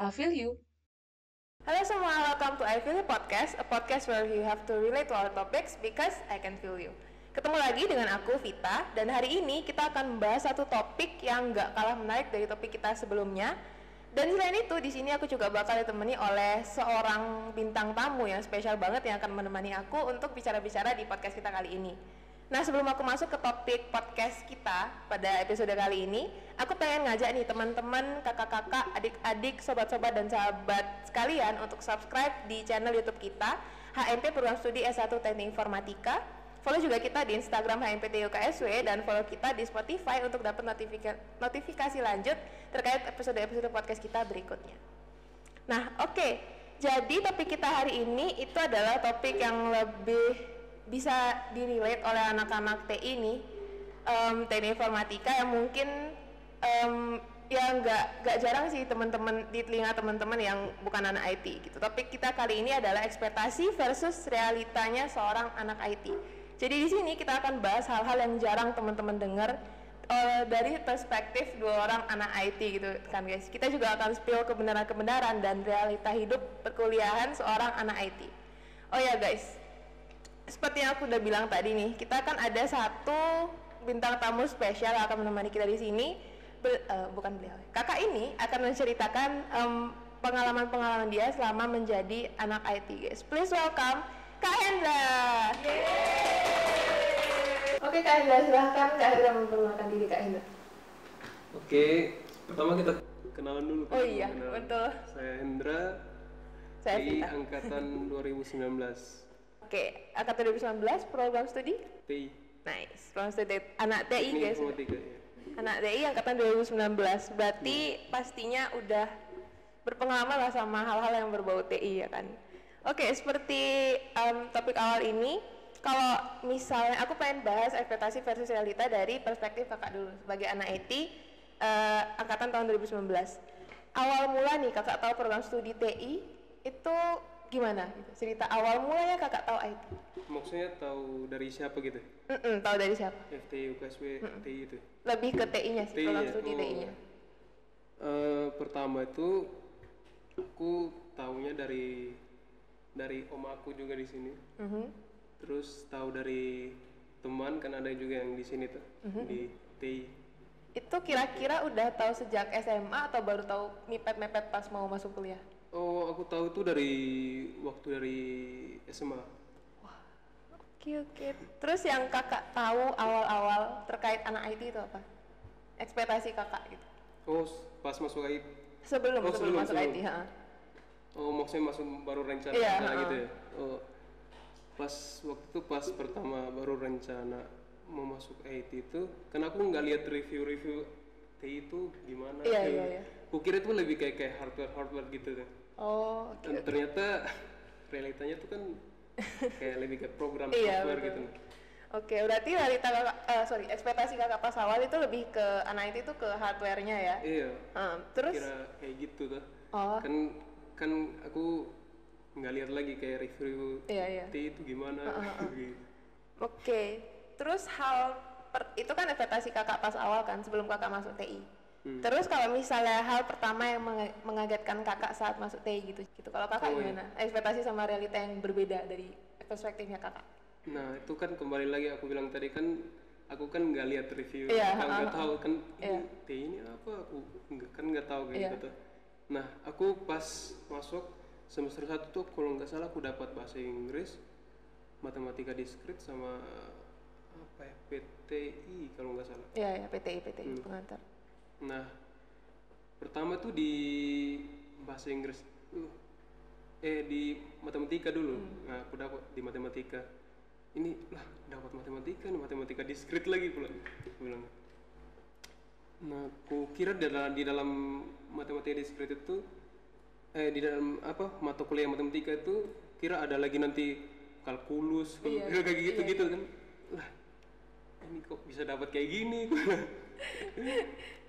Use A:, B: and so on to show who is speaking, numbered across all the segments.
A: I feel you.
B: Halo semua, welcome to I Feel You Podcast, a podcast where you have to relate to our topics because I can feel you. Ketemu lagi dengan aku, Vita, dan hari ini kita akan membahas satu topik yang gak kalah menarik dari topik kita sebelumnya. Dan selain itu, di sini aku juga bakal ditemani oleh seorang bintang tamu yang spesial banget yang akan menemani aku untuk bicara-bicara di podcast kita kali ini. Nah, sebelum aku masuk ke topik podcast kita pada episode kali ini, aku pengen ngajak nih teman-teman, kakak-kakak, adik-adik, sobat-sobat, dan sahabat sekalian untuk subscribe di channel YouTube kita, HMP Program Studi S1 Teknik Informatika. Follow juga kita di Instagram HMPT UKSW dan follow kita di Spotify untuk dapat notifikasi lanjut terkait episode-episode podcast kita berikutnya. Nah, oke. Jadi topik kita hari ini itu adalah topik yang lebih bisa direlate oleh anak-anak TI ini, teknik informatika yang mungkin ya nggak jarang sih teman-teman di telinga teman-teman yang bukan anak IT gitu. Topik kita kali ini adalah ekspektasi versus realitanya seorang anak IT. Jadi di sini kita akan bahas hal-hal yang jarang teman-teman dengar dari perspektif dua orang anak IT gitu kan guys. Kita juga akan spill kebenaran-kebenaran dan realita hidup perkuliahan seorang anak IT. Oh ya guys, seperti yang aku udah bilang tadi nih, kita akan ada satu bintang tamu spesial yang akan menemani kita di sini. Bukan beliau. Kakak ini akan menceritakan pengalaman-pengalaman dia selama menjadi anak IT, guys. Please welcome Kak Hendra. Oke, Kak Hendra, silahkan Kak Hendra memperkenalkan diri Kak Hendra.
C: Oke, pertama kita kenalan dulu.
B: Oh iya, betul.
C: Saya Hendra,
B: Saya
C: di
B: Vita.
C: angkatan 2019.
B: Oke, angkatan 2019 program studi.
C: TI.
B: Nice, program studi anak TI
C: Teknik
B: guys.
C: Informatika ya.
B: Anak TI angkatan 2019, berarti pastinya udah berpengalaman lah sama hal-hal yang berbau TI ya kan. Oke, seperti topik awal ini, kalau misalnya aku pengen bahas ekspektasi versus realita dari perspektif kakak dulu sebagai anak IT angkatan tahun 2019. Awal mula nih kakak tahu program studi TI itu gimana? Gitu. Cerita awal mulanya kakak tahu IT.
C: Maksudnya tahu dari siapa gitu?
B: Tahu dari siapa?
C: FT, UKSW, TI itu.
B: Lebih ke TI-nya sih,
C: TI
B: program
C: ya?
B: studi
C: Oh.
B: TI-nya.
C: Pertama itu aku tahunya dari om aku juga di sini. Terus tahu dari teman, kan ada juga yang di sini tuh, di TI.
B: Itu kira-kira udah tahu sejak SMA atau baru tahu mepet-mepet pas mau masuk kuliah?
C: Oh, aku tahu tuh dari SMA.
B: Oke. Terus yang kakak tahu awal-awal terkait anak IT itu apa? Ekspektasi kakak gitu.
C: Oh, pas masuk IT.
B: Sebelum
C: Oh, sebelum,
B: masuk
C: sebelum.
B: IT, ha.
C: Oh, maksudnya masuk baru rencana
B: Iya,
C: gitu ya. Oh, pas waktu itu pas pertama baru rencana mau masuk IT itu, kan aku nggak lihat review TI itu gimana.
B: Iya.
C: Kukira itu lebih kayak hardware gitu kan.
B: Oh, oke.
C: Dan ternyata realitanya tuh kan kayak lebih kayak program
B: Iya,
C: software
B: betul.
C: gitu.
B: Oke, berarti realita kakak, ekspektasi kakak pas awal itu lebih ke anak IT itu ke hardware-nya ya?
C: Iya.
B: Terus?
C: Kira kayak gitu tuh.
B: Oh.
C: Kan aku nggak lihat lagi kayak review
B: Iya.
C: TI itu gimana. Gitu.
B: Oke, terus itu kan ekspektasi kakak pas awal kan sebelum kakak masuk TI. Terus kalau misalnya hal pertama yang mengagetkan kakak saat masuk TI gitu, kalau kakak gimana? Ekspektasi sama realita yang berbeda dari perspektifnya kakak?
C: Nah itu kan kembali lagi aku bilang tadi kan aku kan nggak lihat review,
B: Iya,
C: nggak tahu kan
B: iya.
C: TI ini apa, aku nggak tahu kayak
B: Iya.
C: gitu. Nah aku pas masuk semester 1 tuh kalau nggak salah aku dapat bahasa Inggris, matematika diskrit sama apa ya, PTI kalau nggak salah.
B: Iya, PTI pengantar.
C: Nah pertama tuh di bahasa Inggris di matematika dulu. Nah aku dapat di matematika ini lah, dapat matematika diskrit lagi pula aku bilang. Nah aku kira di dalam matematika diskrit itu di dalam mata kuliah matematika itu kira ada lagi nanti kalkulus kayak gitu kan. Lah ini kok bisa dapat kayak gini.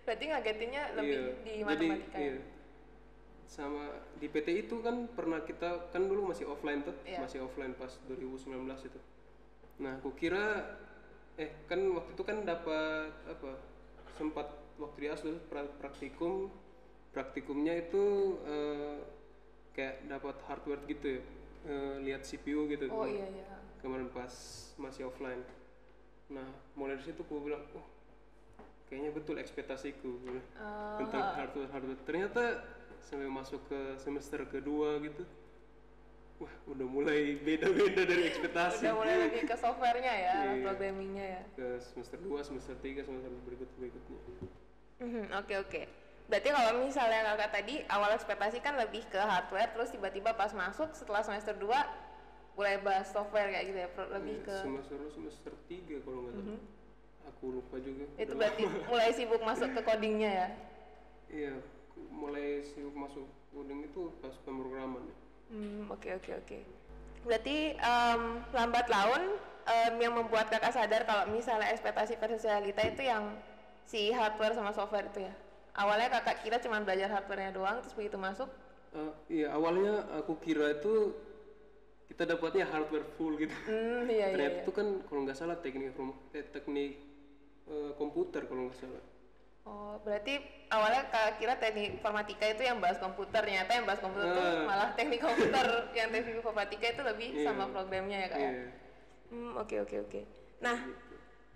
B: Berarti ngagetinnya lebih di matematika.
C: Iya. Sama di PT itu kan pernah kita kan dulu masih offline tuh, masih offline pas 2019 itu. Nah, aku kira kan waktu itu kan dapat sempat waktu di ASDO praktikum praktikumnya itu kayak dapat hardware gitu ya, lihat CPU gitu.
B: Oh iya iya.
C: Kemarin pas masih offline. Nah mulai dari situ aku bilang, oh kayaknya betul ekspektasiku tentang hardware. Ternyata sampai masuk ke semester kedua gitu, wah udah mulai beda-beda dari ekspektasi.
B: Udah mulai lebih ke softwarenya ya, programmingnya ya.
C: Ke semester 2, semester 3, semester berikutnya.
B: Oke. Berarti kalau misalnya kakak tadi awal ekspektasi kan lebih ke hardware, terus tiba-tiba pas masuk setelah semester 2 mulai bahas software kayak gitu ya, lebih ke
C: semester 3 kalau nggak salah. Aku lupa juga.
B: Itu berarti mulai sibuk masuk ke codingnya ya?
C: Iya, mulai sibuk masuk coding itu pas pemrograman.
B: Oke. Berarti lambat laun yang membuat kakak sadar kalau misalnya ekspektasi versus realita itu yang si hardware sama software itu ya? Awalnya kakak kira cuma belajar hardware-nya doang, terus begitu masuk?
C: Iya, awalnya aku kira itu kita dapatnya hardware full gitu. Ternyata itu kan kalau nggak salah teknik komputer kalau nggak salah.
B: Oh, berarti awalnya kakak kira teknik informatika itu yang bahas komputer, ternyata yang bahas komputer itu malah teknik komputer. Yang teknik informatika itu lebih sama programnya ya kak ya? Oke. Nah,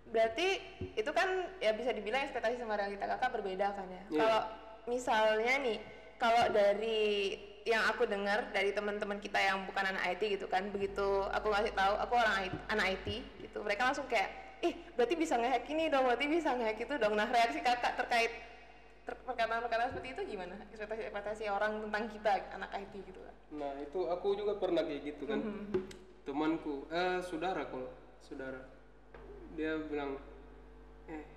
B: berarti itu kan ya bisa dibilang ekspektasi sama realita kakak berbeda kan ya? Kalau misalnya nih, kalau dari yang aku dengar dari teman-teman kita yang bukan anak IT gitu kan, begitu aku ngasih tahu aku anak IT gitu, mereka langsung kayak berarti bisa ngehack ini dong, berarti bisa ngehack itu dong. Nah reaksi kakak terkait perkataan-perkataan seperti itu gimana? Ekspektasi orang tentang kita anak IT gitu kan?
C: Nah itu aku juga pernah kayak gitu kan. Temanku, saudara dia bilang,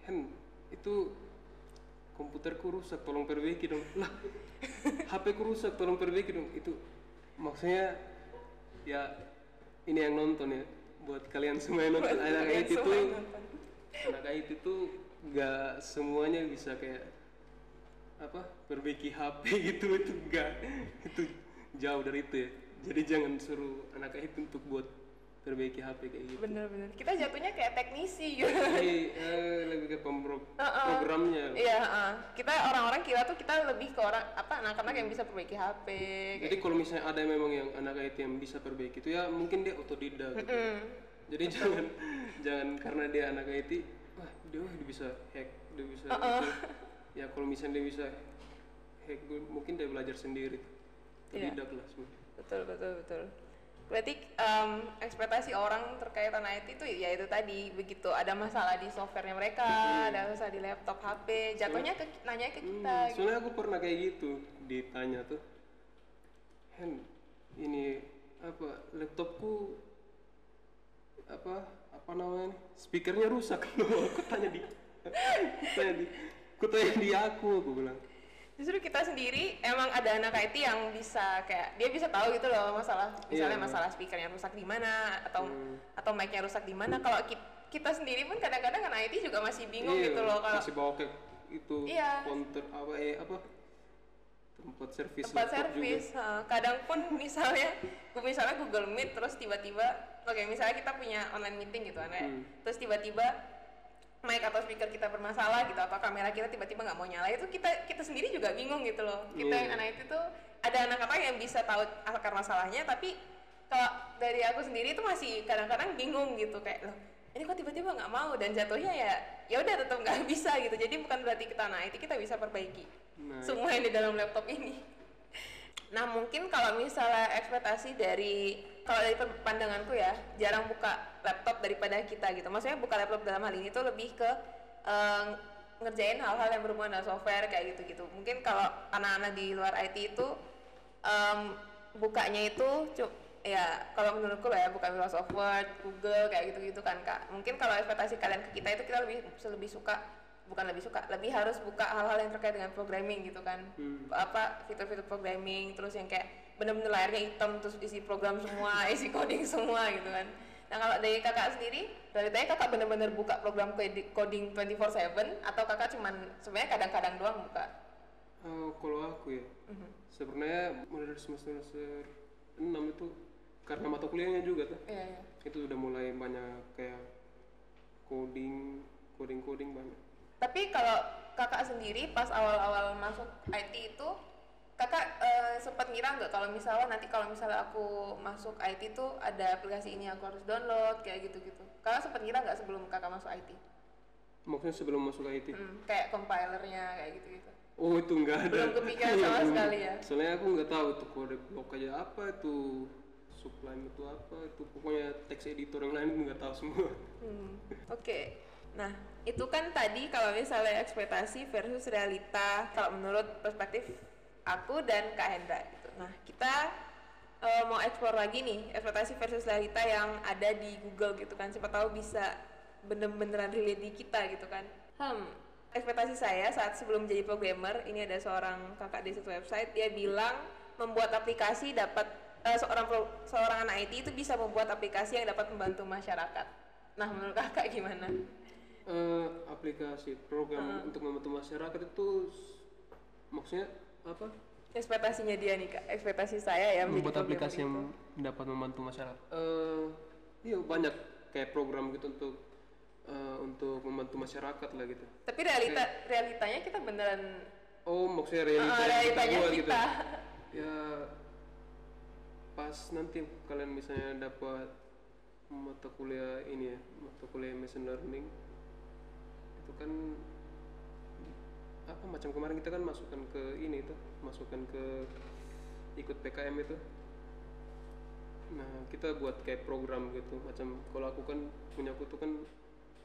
C: Hen itu komputerku rusak, tolong perbaiki dong. Lah, HP ku rusak, tolong perbaiki dong. Itu maksudnya ya ini yang nonton ya, buat kalian semua yang nonton. Anak IT itu nggak semuanya bisa kayak perbaiki HP gitu, itu enggak, itu jauh dari itu ya. Jadi jangan suruh anak IT untuk buat perbaiki HP kayak gitu.
B: Bener. Kita jatuhnya kayak teknisi gitu.
C: Lebih ke programnya.
B: Iya, kita orang-orang kira tuh kita lebih ke orang anak-anak yang bisa perbaiki HP.
C: Jadi kalau misalnya ada memang yang anak IT yang bisa perbaiki itu ya mungkin dia otodidak gitu. Jadi jangan karena dia anak IT, dia bisa hack, dia bisa gitu. Ya kalau misalnya dia bisa hack, mungkin dia belajar sendiri. Otodidak lah semua.
B: Betul. Berarti ekspektasi orang terkait anak IT itu ya itu tadi, begitu ada masalah di softwarenya mereka, ada masalah di laptop, HP, jatuhnya nanya ke kita.
C: Soalnya aku pernah kayak gitu, ditanya tuh, Hen, ini laptopku apa namanya, speakernya rusak. Aku tanya di aku bilang.
B: Justru kita sendiri emang ada anak IT yang bisa kayak dia bisa tahu gitu loh masalah, misalnya masalah speakernya rusak di mana atau mic-nya rusak di mana. Kalau kita sendiri pun kadang-kadang anak IT juga masih bingung gitu loh kalau
C: masih bawa kayak itu counter tempat servis.
B: Kadang pun misalnya Google Meet terus tiba-tiba misalnya kita punya online meeting gitu terus tiba-tiba mic atau speaker kita bermasalah gitu atau kamera kita tiba-tiba nggak mau nyala, itu kita sendiri juga bingung gitu loh. Kita yang anak itu tuh ada anak-anak yang bisa tahu akar masalahnya, tapi kalau dari aku sendiri itu masih kadang-kadang bingung gitu kayak loh ini kok tiba-tiba nggak mau, dan jatuhnya ya udah tetap nggak bisa gitu. Jadi bukan berarti kita anak IT kita bisa perbaiki semua yang di dalam laptop ini. Nah mungkin kalau misalnya ekspektasi kalau dari pandanganku ya, jarang buka laptop daripada kita gitu. Maksudnya buka laptop dalam hal ini tuh lebih ke ngerjain hal-hal yang berhubungan dengan software kayak gitu-gitu. Mungkin kalau anak-anak di luar IT itu bukanya itu ya kalau menurutku lah ya, buka Microsoft Word, Google kayak gitu-gitu kan kak. Mungkin kalau ekspektasi kalian ke kita itu kita lebih harus buka hal-hal yang terkait dengan programming gitu kan. Fitur-fitur programming, terus yang kayak bener-bener layarnya hitam terus isi program semua, isi coding semua gitu kan. Nah kalau dari kakak sendiri, dari tadi kakak bener-bener buka program coding 24/7 atau kakak cuman sebenarnya kadang-kadang doang buka?
C: Kalau aku ya, sebenarnya mulai dari semester 6 itu karena mata kuliahnya juga tuh. Itu udah mulai banyak kayak coding banyak.
B: Tapi kalau kakak sendiri pas awal-awal masuk IT itu kakak sempat ngira nggak kalau misalnya aku masuk IT tuh ada aplikasi ini aku harus download kayak gitu-gitu. Kakak sempat ngira nggak sebelum kakak masuk IT?
C: Maksudnya sebelum masuk IT?
B: Kayak compilernya kayak gitu-gitu.
C: Oh itu nggak ada.
B: Belum kepikiran sama sekali ya?
C: Soalnya aku nggak tahu tuh kode blok aja apa itu, sublime itu apa itu, pokoknya text editor yang lain itu nggak tahu semua.
B: Oke. Nah itu kan tadi kalau misalnya ekspektasi versus realita kalau menurut perspektif aku dan Kak Hendra gitu. Nah kita mau explore lagi nih ekspektasi versus realita yang ada di Google gitu kan, siapa tahu bisa bener-beneran relate di kita gitu kan. Ekspektasi saya saat sebelum jadi programmer, ini ada seorang kakak di satu website, dia bilang membuat aplikasi dapat seorang anak IT itu bisa membuat aplikasi yang dapat membantu masyarakat. Nah menurut kakak gimana?
C: Aplikasi program untuk membantu masyarakat itu maksudnya apa?
B: Ekspektasinya dia nih Kak, ekspektasi saya ya
C: membuat aplikasi yang dapat membantu masyarakat. Iya banyak kayak program gitu untuk membantu masyarakat lah gitu.
B: Tapi realitanya kita beneran.
C: Oh maksudnya realitanya kita gitu. Ya pas nanti kalian misalnya dapat mata kuliah ini ya, mata kuliah machine learning itu kan apa macam kemarin kita kan masukkan ke ikut PKM itu. Nah kita buat kayak program gitu macam, kalau aku kan punya aku tuh kan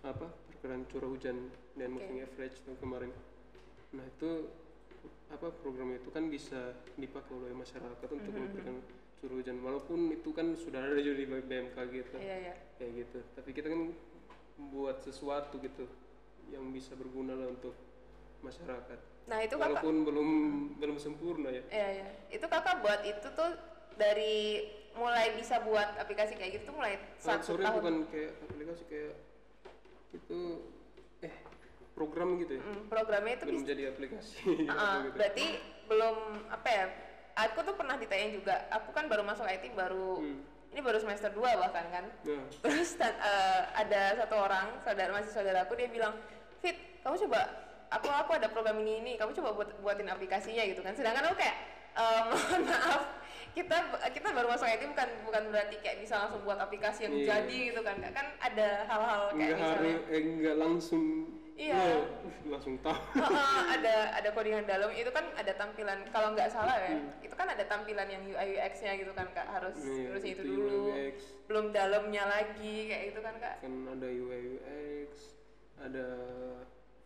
C: apa perkiraan curah hujan dan moving average tuh kemarin. Nah itu apa program itu kan bisa dipakai oleh masyarakat untuk memberikan curah hujan, walaupun itu kan sudah ada juga di BMKG gitu. Kayak gitu, tapi kita kan buat sesuatu gitu yang bisa berguna lah untuk masyarakat.
B: Nah itu
C: walaupun belum sempurna ya.
B: Iya. Itu kakak buat itu tuh dari mulai bisa buat aplikasi kayak gitu tuh mulai 1 tahun.
C: Bukan kayak aplikasi kayak itu program gitu ya.
B: Programnya itu
C: belum jadi aplikasi. Gitu.
B: Berarti belum apa ya? Aku tuh pernah ditanya juga. Aku kan baru masuk IT ini baru semester 2 bahkan kan. Terus ada satu orang saudaraku dia bilang, "Fit, kamu coba aku ada program ini, kamu coba buatin aplikasinya gitu kan." Sedangkan aku kayak mohon maaf, kita baru masuk IT bukan berarti kayak bisa langsung buat aplikasi yang jadi gitu kan. Kan ada hal-hal kayak misalnya
C: enggak langsung langsung tahu.
B: Ada codingan dalam itu kan ada tampilan, kalau nggak salah ya itu kan ada tampilan yang UI UX-nya gitu kan Kak, harus itu dulu UX. Belum dalamnya lagi kayak gitu kan Kak.
C: Kan ada UI UX, ada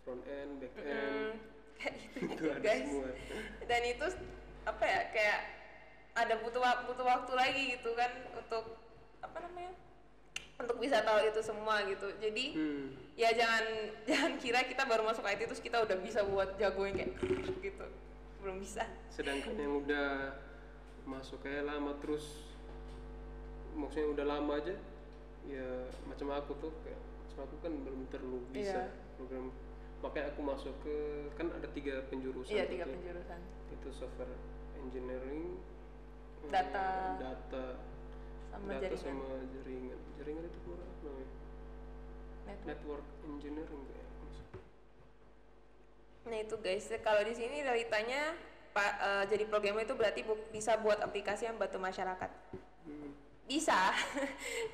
C: front end, back end,
B: kayak gitu
C: ada
B: guys
C: semua.
B: Dan itu apa ya, kayak ada butuh waktu lagi gitu kan untuk apa namanya, untuk bisa tahu itu semua gitu. Jadi ya jangan kira kita baru masuk IT terus kita udah bisa buat jagoin kayak gitu, belum bisa.
C: Sedangkan yang udah masuk kayak lama terus, maksudnya udah lama aja ya, macam aku tuh kayak aku kan belum terlalu bisa program, makanya aku masuk ke kan ada 3 penjurusan.
B: 3 penjurusan
C: itu software engineering,
B: data
C: sama jaringan itu apa namanya, network engineering kayak.
B: Nah itu guys, kalau di sini realitanya jadi programmer itu berarti bisa buat aplikasi yang bantu masyarakat. Bisa,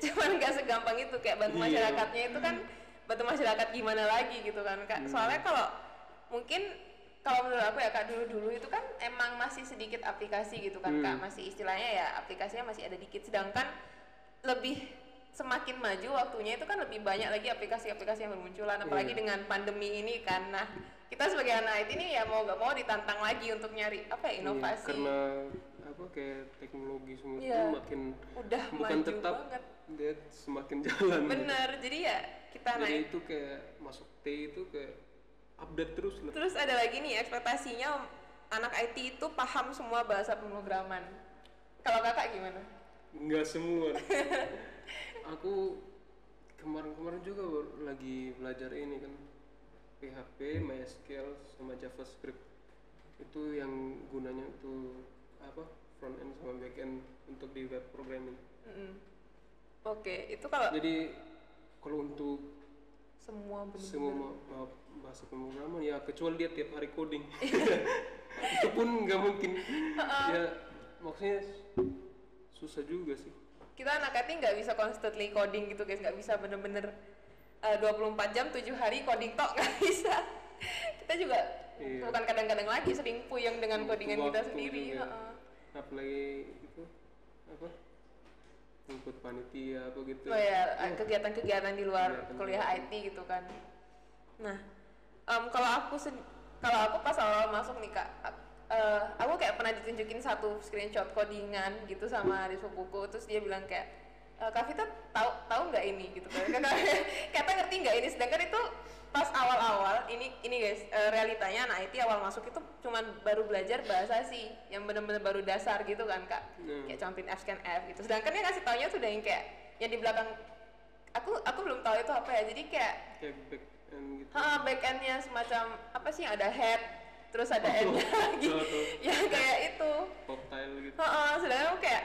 B: cuman nggak segampang itu kayak bantu masyarakatnya itu kan bantu masyarakat gimana lagi gitu kan Kak. Soalnya kalau menurut aku ya Kak, dulu itu kan emang masih sedikit aplikasi gitu kan Kak, masih istilahnya ya aplikasinya masih ada dikit, sedangkan semakin maju waktunya itu kan lebih banyak lagi aplikasi-aplikasi yang bermunculan, apalagi dengan pandemi ini kan. Nah kita sebagai anak IT ini ya mau gak mau ditantang lagi untuk nyari inovasi.
C: Karena kayak teknologi semua itu makin
B: udah
C: bukan
B: maju
C: tetap
B: banget.
C: Dia semakin jalan.
B: Bener, jadi ya kita
C: jadi itu kayak masuk T itu kayak update terus lah.
B: Terus ada lagi nih ekspektasinya anak IT itu paham semua bahasa pemrograman. Kalau kakak gimana?
C: Enggak semua. Aku kemarin juga lagi belajar ini kan, PHP, MySQL sama JavaScript. Itu yang gunanya tuh front end sama back end untuk di web programming.
B: Oke, itu kalau
C: jadi kalau untuk
B: semua benar-benar.
C: Semua bahasa pemrograman ya, kecuali dia tiap hari coding. Itu pun nggak mungkin. Ya maksudnya susah juga sih.
B: Kita anak IT nggak bisa constantly coding gitu guys, nggak bisa bener-bener 24 jam 7 hari coding tok, nggak bisa. Kita juga bukan kadang-kadang lagi sering puyeng dengan codingan kita sendiri.
C: Apalagi itu apa, ikut panitia apa gitu.
B: Oh ya, kegiatan-kegiatan di luar kuliah IT gitu kan. Nah, kalau aku pas awal masuk nih Kak, aku kayak pernah ditunjukin satu screenshot codingan gitu sama di sepupuku, terus dia bilang kayak, Kak Vita tahu nggak ini gitu kan? Kata ngerti nggak ini? Sedangkan itu pas awal-awal ini guys, realitanya anak IT awal masuk itu cuman baru belajar bahasa sih, yang bener-bener baru dasar gitu kan Kak, kayak contohin F scan F gitu. Sedangkan dia kasih taunya tuh udah yang kayak yang di belakang, aku belum tahu itu apa ya, jadi kayak
C: back end gitu.
B: Back endnya semacam apa sih, ada head terus ada end-nya lagi, yang kayak itu
C: pop tile gitu.
B: Sedangkan aku kayak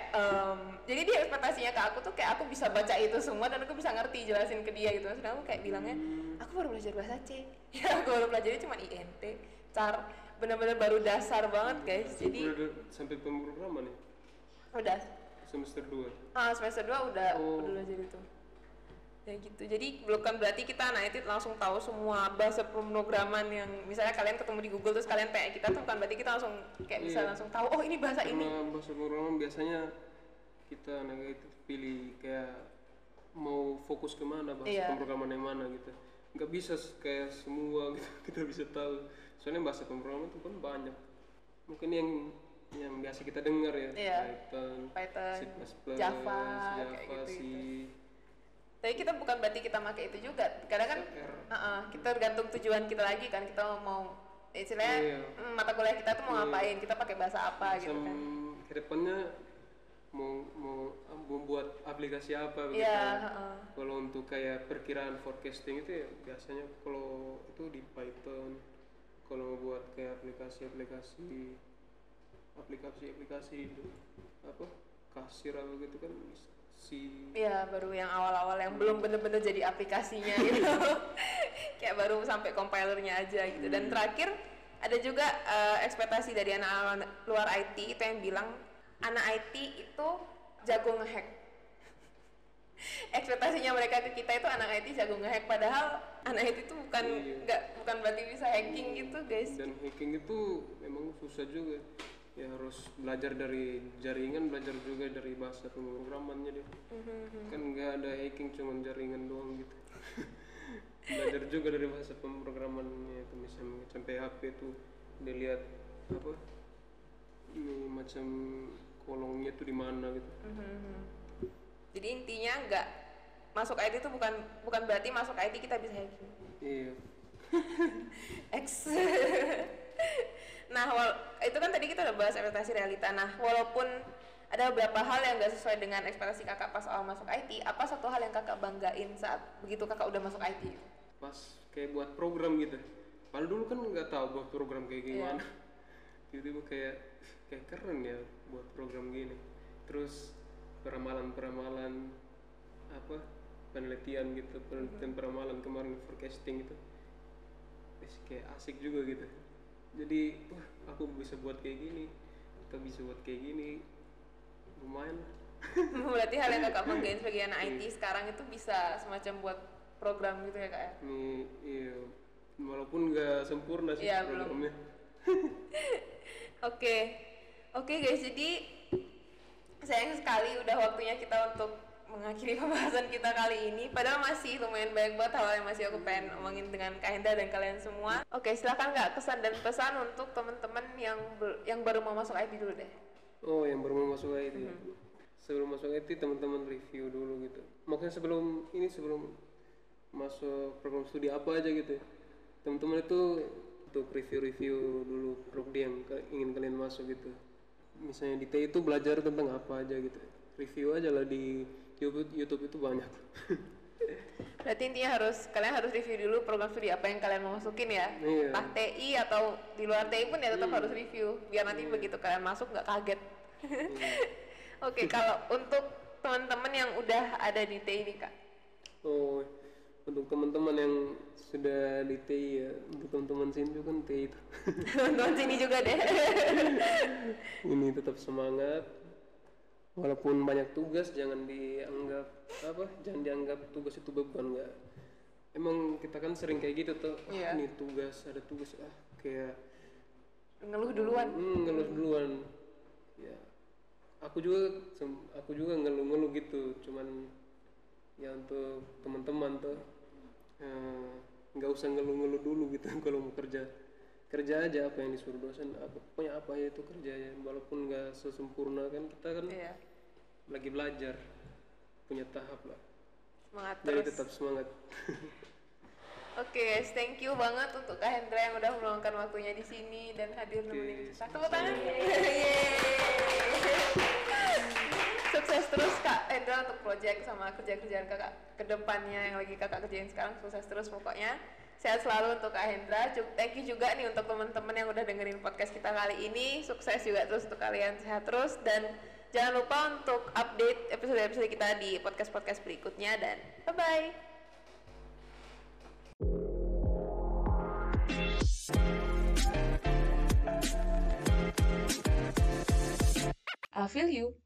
B: jadi dia ekspektasinya ke aku tuh kayak aku bisa baca itu semua dan aku bisa ngerti jelasin ke dia gitu. Sedangkan aku kayak bilangnya aku baru belajar bahasa C. Ya aku baru belajarnya cuma INT, car, benar-benar baru dasar banget guys. Jadi
C: udah sampai pemrograman ya?
B: Udah
C: Semester 2?
B: Semester 2 udah belajar itu. Ya gitu, jadi bukan berarti kita anak itu langsung tahu semua bahasa pemrograman yang misalnya kalian ketemu di Google terus kalian tanya kita tuh, bukan berarti kita langsung kayak bisa langsung tahu oh ini bahasa ini.
C: Bahasa pemrograman biasanya kita anak itu pilih kayak mau fokus kemana, bahasa pemrograman yang mana gitu. Nggak bisa kayak semua gitu kita bisa tahu, soalnya bahasa pemrograman itu kan banyak. Mungkin yang biasa kita dengar ya, Python, C++,
B: Java kayak gitu. Tapi kita bukan berarti kita pakai itu juga. Kadang kan kita tergantung tujuan kita lagi kan. Kita mau istilahnya mata kuliah kita tuh mau ngapain, kita pakai bahasa apa gitu kan.
C: Kedepannya mau membuat aplikasi apa gitu. Kalau untuk kayak perkiraan forecasting itu ya biasanya kalau itu di Python. Kalau mau buat kayak aplikasi itu apa, kasir apa gitu kan Iya,
B: baru yang awal-awal yang belum bener-bener jadi aplikasinya gitu. Kayak baru sampai compilernya aja gitu. Dan terakhir ada juga ekspektasi dari anak luar IT itu yang bilang anak IT itu jago ngehack. Ekspektasinya mereka ke kita itu anak IT jago ngehack, padahal anak IT itu bukan berarti bisa hacking gitu guys.
C: Dan hacking itu memang susah juga. Ya harus belajar dari jaringan, belajar juga dari bahasa pemrogramannya deh. Kan nggak ada hacking cuma jaringan doang gitu. Belajar juga dari bahasa pemrogramannya itu, misalnya sampai HP tuh dilihat apa ini macam kolongnya tuh di mana gitu.
B: Jadi intinya nggak masuk IT itu bukan berarti masuk IT kita bisa hacking.
C: Iya.
B: X. Nah, itu kan tadi kita udah bahas ekspektasi realita. Nah, walaupun ada beberapa hal yang nggak sesuai dengan ekspektasi kakak pas awal masuk IT, apa satu hal yang kakak banggain saat begitu kakak udah masuk IT?
C: Pas kayak buat program gitu. Padahal dulu kan nggak tahu buat program kayak gimana. Tiba-tiba kayak keren ya buat program gini. Terus peramalan apa penelitian gitu, penelitian peramalan kemarin forecasting gitu. Kayak asik juga gitu. Jadi aku bisa buat kayak gini, kita bisa buat kayak gini, lumayan.
B: Berarti hal yang kakak banggain sebagai anak IT sekarang itu bisa semacam buat program gitu ya kak ya?
C: Iya, walaupun nggak sempurna sih programnya.
B: Oke guys, jadi sayang sekali udah waktunya kita untuk mengakhiri pembahasan kita kali ini. Padahal masih lumayan banyak banget hal yang masih aku pengen omongin dengan Kak Henda dan kalian semua. Oke, silakan Kak, kesan dan pesan untuk teman-teman yang baru mau masuk IT dulu deh.
C: Oh, yang baru mau masuk IT. Sebelum masuk IT teman-teman review dulu gitu. Maksudnya sebelum masuk program studi apa aja gitu. Teman-teman itu untuk review dulu prodi yang ingin kalian masuk gitu. Misalnya di TI itu belajar tentang apa aja gitu. Review aja lah di YouTube itu banyak.
B: Berarti intinya kalian harus review dulu program studi apa yang kalian mau masukin ya. Entah TI atau di luar TI pun ya tetap harus review biar nanti begitu kalian masuk nggak kaget. Oke, kalau untuk teman-teman yang udah ada di TI nih Kak.
C: untuk teman-teman yang sudah di TI ya, untuk teman-teman sini juga kan TI itu.
B: Teman-teman sini juga deh.
C: Ini tetap semangat. Walaupun banyak tugas, jangan dianggap tugas itu beban, enggak. Emang kita kan sering kayak gitu tuh.
B: Iya.
C: Ini ada tugas kayak
B: Ngeluh duluan.
C: ngeluh duluan. Ya. Aku juga ngeluh gitu, cuman ya untuk teman-teman tuh nggak usah ngeluh dulu gitu. Kalau mau kerja aja apa yang disuruh dosen, pokoknya apa ya itu kerja ya, walaupun nggak sesempurna kan, kita kan
B: Iya.
C: lagi belajar, punya tahap lah,
B: Semangat
C: jadi
B: terus.
C: tetap semangat.
B: Oke, guys, thank you banget untuk Kak Hendra yang udah meluangkan waktunya di sini dan hadir nemenin kita. Tepuk tangan. Yeay. Sukses terus Kak Hendra untuk project sama kerjaan kakak kedepannya yang lagi kakak kerjain sekarang. Sukses terus pokoknya. Sehat selalu untuk Kak Hendra. Thank you juga nih untuk teman-teman yang udah dengerin podcast kita kali ini. Sukses juga terus untuk kalian, sehat terus, dan jangan lupa untuk update episode-episode kita di podcast-podcast berikutnya, dan bye-bye. I feel you.